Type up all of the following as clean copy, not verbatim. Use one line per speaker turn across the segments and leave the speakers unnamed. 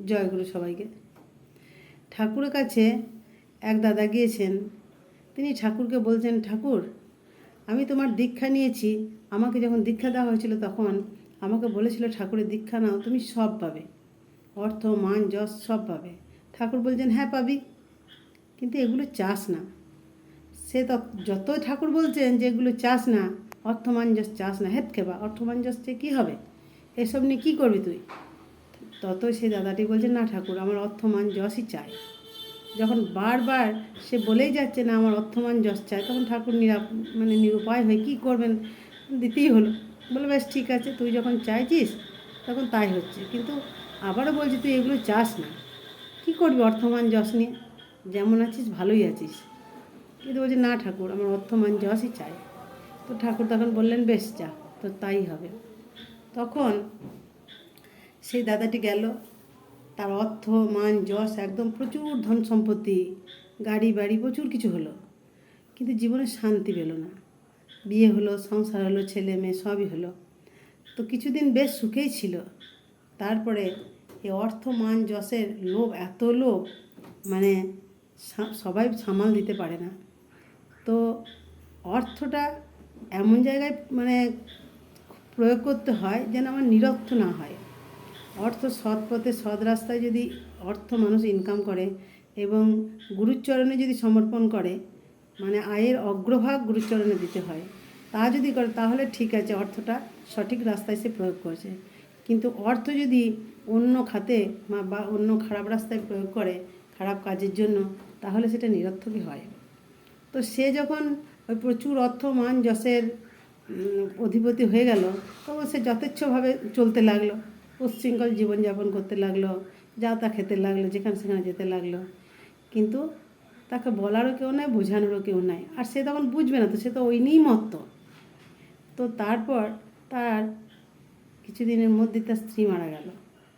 জয়গুরু সবাইকে। ঠাকুরের কাছে এক দাদা গিয়েছেন। তিনি ঠাকুরকে বলছেন, ঠাকুর, আমি তোমার দীক্ষা নিয়েছি। আমাকে যখন দীক্ষা দেওয়া হয়েছিল তখন আমাকে বলেছিল, ঠাকুরের দীক্ষা নাও, তুমি সব পাবে, অর্থ মান যশ সব পাবে। ঠাকুর বলছেন, হ্যাঁ পাবি, কিন্তু এগুলো চাস না। সে যত ঠাকুর বলছেন যে এগুলো চাস না, অর্থমান যশ চাস না, হেত খেবা, অর্থমান যশ চেয়ে কী হবে, এসব নিয়ে কী করবি তুই? তত সেই দাদাটি বলছেন, না ঠাকুর, আমার অর্থমান যশই চাই। যখন বারবার সে বলেই যাচ্ছে না আমার অর্থমান যশ চাই, তখন ঠাকুর নিরুপায় হয়ে কী করবেন, দিতেই হলো। বলে, বেশ ঠিক আছে, তুই যখন চাইছিস তখন তাই হচ্ছে, কিন্তু আবারও বলছি তুই এগুলো চাস না, কী করবি অর্থমান যশ নিয়ে? যেমন আছিস ভালোই আছিস। কিন্তু বলছে, না ঠাকুর, আমার অর্থমান যশই চাই। তো ঠাকুর তখন বললেন, বেশ যা, তো তাই হবে। তখন সেই দাদাটি গেল, তার অর্থ মান যশ একদম প্রচুর ধন সম্পত্তি, গাড়ি বাড়ি প্রচুর কিছু হলো, কিন্তু জীবনে শান্তি পেল না। বিয়ে হলো, সংসার হলো, ছেলে মেয়ে সবই হলো, তো কিছুদিন বেশ সুখেই ছিল। তারপরে এই অর্থ মান যশের লোভ, এত লোভ, মানে সবাই সামাল দিতে পারে না। তো অর্থটা এমন জায়গায় প্রয়োগ করতে হয় যেন আমার নিরর্থ না হয়। অর্থ সৎ পথে সৎ রাস্তায় যদি অর্থ মানুষ ইনকাম করে এবং গুরুচরণে যদি সমর্পণ করে, আয়ের অগ্রভাগ গুরুচরণে দিতে হয়, তা যদি করে তাহলে ঠিক আছে, অর্থটা সঠিক রাস্তায় সে প্রয়োগ করছে। কিন্তু অর্থ যদি অন্য খাতে বা অন্য খারাপ রাস্তায় প্রয়োগ করে খারাপ কাজের জন্য, তাহলে সেটা নিরর্থকই হয়। তো সে যখন ওই প্রচুর অর্থ মান যশের অধিপতি হয়ে গেল, তখন সে যথেচ্ছভাবে চলতে লাগলো, উচ্ছৃঙ্খল জীবনযাপন করতে লাগলো, যা তা খেতে লাগলো, যেখানে সেখানে যেতে লাগলো। কিন্তু তাকে বলারও কেউ নাই, বোঝানোরও কেউ নাই, আর সে তখন বুঝবে না, তো সে তো ওই নিয়েই মত্ত। তো তারপর তার কিছুদিনের মধ্যে তার স্ত্রী মারা গেল,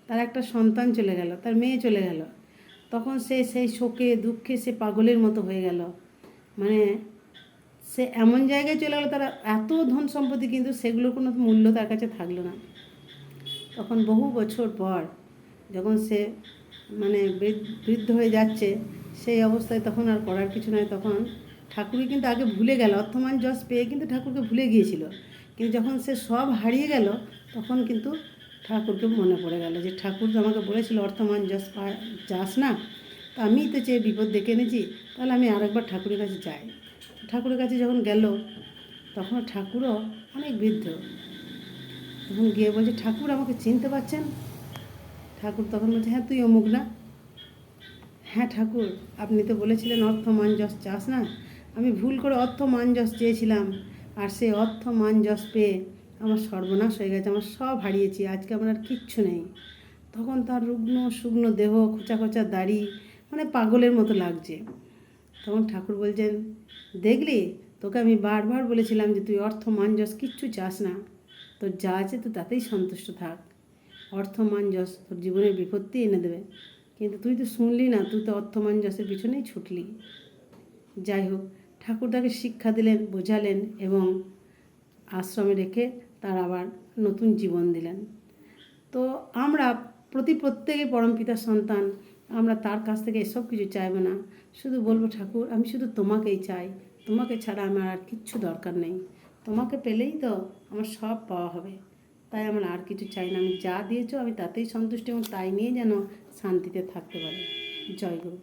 তার একটা সন্তান চলে গেল, তার মেয়ে চলে গেল। তখন সে সেই শোকে দুঃখে সে পাগলের মতো হয়ে গেল। সে এমন জায়গায় চলে গেল, তারা এত ধন সম্পত্তি, কিন্তু সেগুলোর কোনো মূল্য তার কাছে থাকলো না। তখন বহু বছর পর যখন সে বৃদ্ধ হয়ে যাচ্ছে, সেই অবস্থায় তখন আর করার কিছু নয়, তখন ঠাকুরই কিন্তু আগে ভুলে গেল, অর্থমান যশ পেয়ে কিন্তু ঠাকুরকে ভুলে গিয়েছিল। কিন্তু যখন সে সব হারিয়ে গেল, তখন কিন্তু ঠাকুরকে মনে পড়ে গেল যে ঠাকুর তো আমাকে বলেছিল অর্থমান যশ চাস না, তো আমি তো চেয়ে বিপদ ডেকে এনেছি, তাহলে আমি আরেকবার ঠাকুরের কাছে যাই। ঠাকুরের কাছে যখন গেল, তখন ঠাকুরও অনেক বৃদ্ধ। তখন গিয়ে বলছে, ঠাকুর আমাকে চিনতে পারছেন? ঠাকুর তখন বলছে, হ্যাঁ তুই অমুক না? হ্যাঁ ঠাকুর, আপনি তো বলেছিলেন অর্থ মান যশ চাস না, আমি ভুল করে অর্থ মান যশ চেয়েছিলাম, আর সেই অর্থ মান যশ পেয়ে আমার সর্বনাশ হয়ে গেছে, আমার সব হারিয়েছি, আজকে আমার আর কিচ্ছু নেই। তখন তার রুগ্ন শুকনো দেহ, খোঁচা খোঁচা দাড়ি, পাগলের মতো লাগছে। তখন ঠাকুর বলছেন, দেখলি, তোকে আমি বারবার বলেছিলাম যে তুই অর্থ মান যশ কিচ্ছু চাস না, তোর যা আছে তো তাতেই সন্তুষ্ট থাক। অর্থ মান যশ তোর জীবনের বিপত্তি এনে দেবে, কিন্তু তুই তো শুনলি না, তুই তো অর্থমান যশের পিছনেই ছুটলি। যাই হোক, ঠাকুর তাকে শিক্ষা দিলেন, বোঝালেন এবং আশ্রমে রেখে তার আবার নতুন জীবন দিলেন। তো আমরা প্রত্যেকেই পরমপিতার সন্তান, আমরা তার কাছ থেকে এসব কিছু চাইব না, শুধু বলবো, ঠাকুর আমি শুধু তোমাকেই চাই, তোমাকে ছাড়া আমার আর কিচ্ছু দরকার নেই, তোমাকে পেলেই তো আমার সব পাওয়া হবে, তাই আমার আর কিছু চাই না, আমি যা দিয়েছো আমি তাতেই সন্তুষ্ট এবং তাই নিয়ে যেন শান্তিতে থাকতে পারি। জয় গুরু।